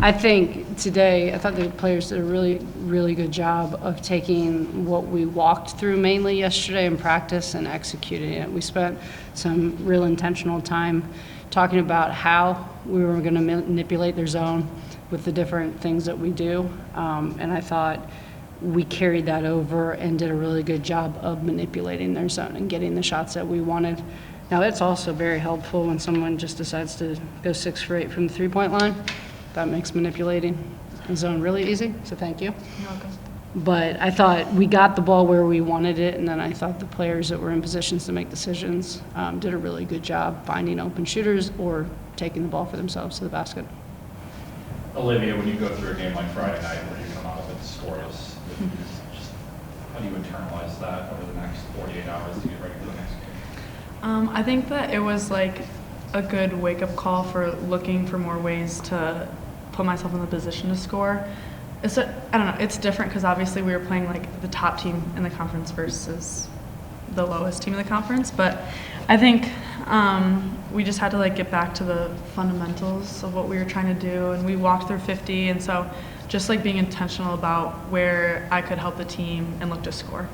I think today, I thought the players did a really, really good job of taking what we walked through mainly yesterday in practice and executing it. We spent some real intentional time talking about how we were going to manipulate their zone with the different things that we do. And I thought we carried that over and did a really good job of manipulating their zone and getting the shots that we wanted. Now, it's also very helpful when someone just decides to go 6 for 8 from the three-point line. That makes manipulating the zone really easy, so thank you. You're welcome. But I thought we got the ball where we wanted it, and then I thought the players that were in positions to make decisions did a really good job finding open shooters or taking the ball for themselves to the basket. Olivia, when you go through a game like Friday night where you come out of it scoreless, just how do you internalize that over the next 48 hours to get ready for the next game? I think that it was like a good wake-up call for looking for more ways to put myself in the position to score. I don't know, it's different because obviously we were playing like the top team in the conference versus the lowest team in the conference, but I think we just had to like get back to the fundamentals of what we were trying to do, and we walked through 50, and so just like being intentional about where I could help the team and look to score.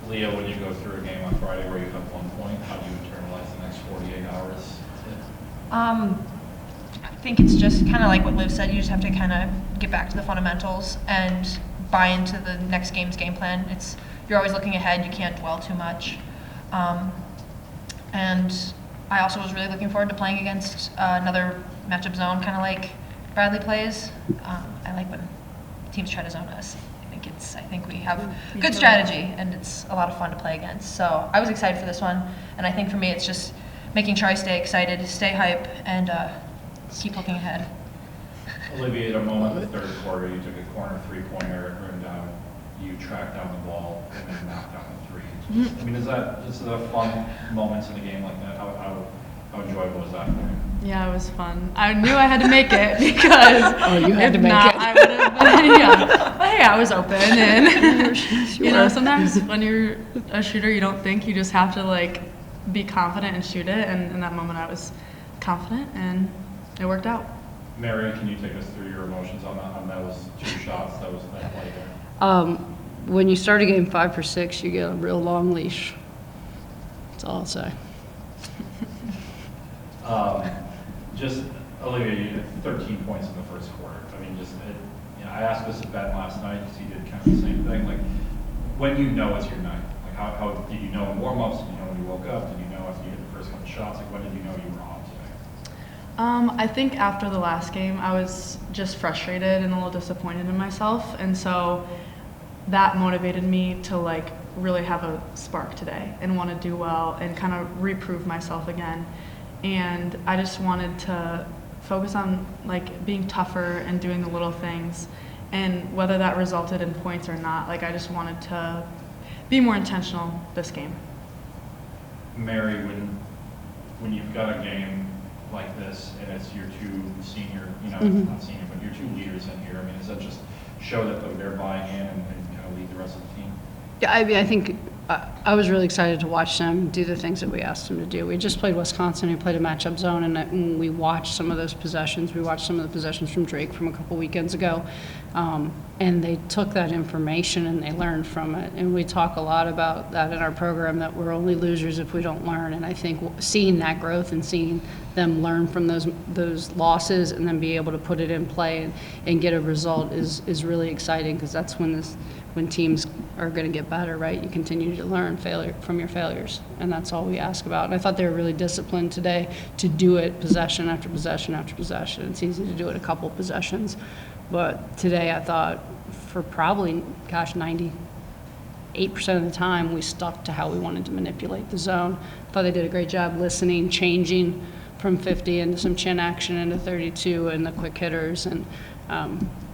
Leah, when you go through a game on Friday where you have 1 point, how do you internalize the next 48 hours? I think it's just kind of like what Liv said. You just have to kind of get back to the fundamentals and buy into the next game's game plan. You're always looking ahead. You can't dwell too much. And I also was really looking forward to playing against another matchup zone, kind of like Bradley plays. I like when teams try to zone us. I think we have good strategy, and it's a lot of fun to play against. So I was excited for this one, and I think for me it's just making sure I stay excited, stay hype, and keep looking ahead. Olivia, at a moment in the third quarter, you took a corner three-pointer, rimmed down, you tracked down the ball, and then knocked down the three. I mean, is that fun moments in a game like that? How enjoyable was that for you? Yeah, it was fun. I knew I had to make it because you had if to make not, it. I would have been, yeah. But hey, I was open, and you know, sometimes when you're a shooter, you don't think, you just have to like be confident and shoot it. And in that moment, I was confident, and it worked out. Mary, can you take us through your emotions on those 2 shots that play there? When you start a game 5 for 6, you get a real long leash. That's all I'll say. Just, Olivia, you had 13 points in the first quarter. I mean, I asked this at Ben last night because he did kind of the same thing. Like, when you know it's your night, like how did you know in warm-ups? Did you know when you woke up? Did you know after you hit the first couple shots? Like, when did you know you were on today? I think after the last game, I was just frustrated and a little disappointed in myself, and so that motivated me to like really have a spark today and want to do well and kind of reprove myself again. And I just wanted to focus on like being tougher and doing the little things, and whether that resulted in points or not, like I just wanted to be more intentional this game. Mary, when you've got a game like this and it's your 2 senior, not senior, but your 2 leaders in here, I mean, does that just show that they're buying in and kind of lead the rest of the team? Yeah, I mean, I think I was really excited to watch them do the things that we asked them to do. We just played Wisconsin. We played a matchup zone, and we watched some of those possessions. We watched some of the possessions from Drake from a couple weekends ago, and they took that information and they learned from it. And we talk a lot about that in our program, that we're only losers if we don't learn. And I think seeing that growth and seeing them learn from those losses and then be able to put it in play and get a result is really exciting, because that's when teams are going to get better, right? You continue to learn from your failures, and that's all we ask about. And I thought they were really disciplined today to do it possession after possession after possession. It's easy to do it a couple possessions, but today I thought for probably, 98% of the time we stuck to how we wanted to manipulate the zone. I thought they did a great job listening, changing from 50 into some chin action into 32 and the quick hitters, and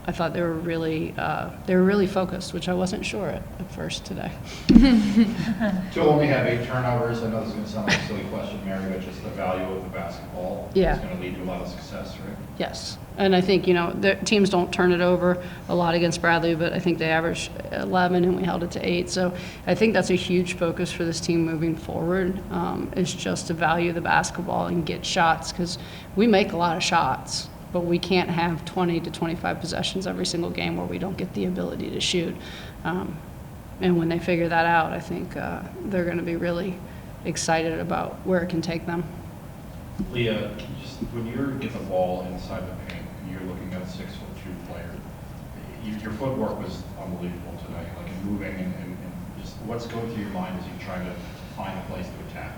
I thought they were really focused, which I wasn't sure at first today. To only have 8 turnovers, I know this is going to sound like a silly question, Mary, but just the value of the basketball is going to lead to a lot of success, right? Yes, and I think, the teams don't turn it over a lot against Bradley, but I think they averaged 11 and we held it to 8. So I think that's a huge focus for this team moving forward, is just to value the basketball and get shots, because we make a lot of shots. but we can't have 20 to 25 possessions every single game where we don't get the ability to shoot. And when they figure that out, I think they're going to be really excited about where it can take them. Leah, can you just, when you get the ball inside the paint and you're looking at a 6'2" player, your footwork was unbelievable tonight, like in moving and just what's going through your mind as you're trying to find a place to attack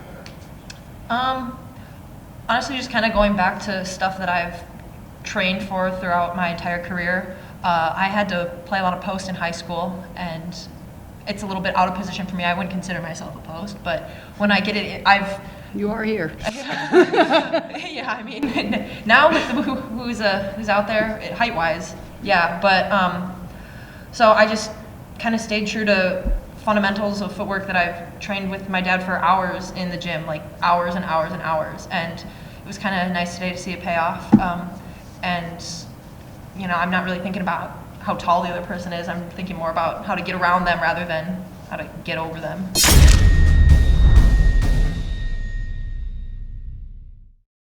there? Honestly, just kind of going back to stuff that I've trained for throughout my entire career. I had to play a lot of post in high school, and it's a little bit out of position for me. I wouldn't consider myself a post, but when I get it, You are here. yeah, I mean, now with who's out there, height-wise, yeah. But so I just kind of stayed true to fundamentals of footwork that I've trained with my dad for hours in the gym, like hours and hours and hours. And it was kind of nice today to see it pay off. And you know, I'm not really thinking about how tall the other person is. I'm thinking more about how to get around them rather than how to get over them.